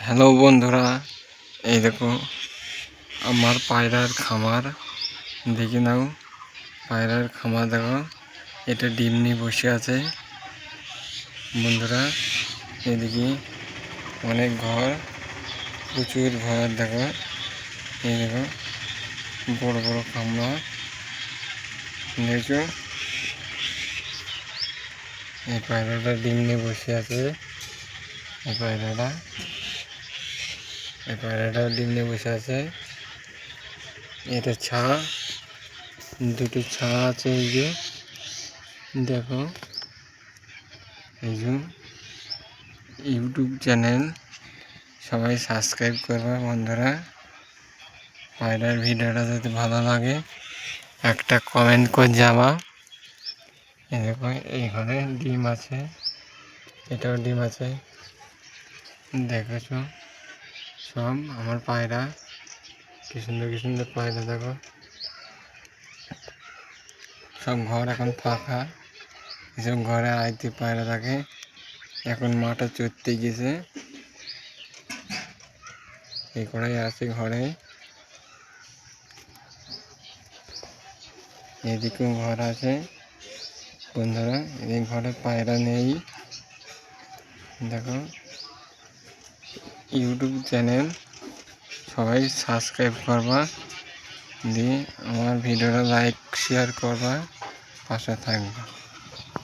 Hello বন্ধুরা, এই দেখো আমার পায়রার খামার। দেখে নাও, পায়রার খামার দেখো, এটা ডিম নিয়ে বসে আছে। বন্ধুরা এদিকে অনেক ঘর, প্রচুর ঘর দেখো। এই দেখো বড় বড় খাম্বা দেখছো। এই পায়রাটা ডিম নিয়ে বসে আছে। এই পায়রাটা ডিম নিয়ে বসে আছে। এটা দুটো ছা আছে। এই যে দেখো, এই যে ইউটিউব চ্যানেল, সবাই সাবস্ক্রাইব করবে বন্ধুরা। পায়রার ভিডিওটা যদি ভালো লাগে একটা কমেন্ট করে যাবা। এই দেখো, এইখানে ডিম আছে, এটাও ডিম আছে। দেখেছো সব আমার পায়রা, কি সুন্দর পায়রা দেখো। সব ঘর এখন ফাঁকা, এসব ঘরে আইতে পায়রা থাকে। এখন মাঠে চড়তে গেছে, এই করে আছে ঘরে। এদিকেও ঘর আছে বন্ধুরা, এই ঘরে পায়রা নেই। দেখো ইউটিউব চ্যানেল, সবাই সাবস্ক্রাইব করবা, দিয়ে আমার ভিডিওটা লাইক শেয়ার করবা, পাশে থাকবে।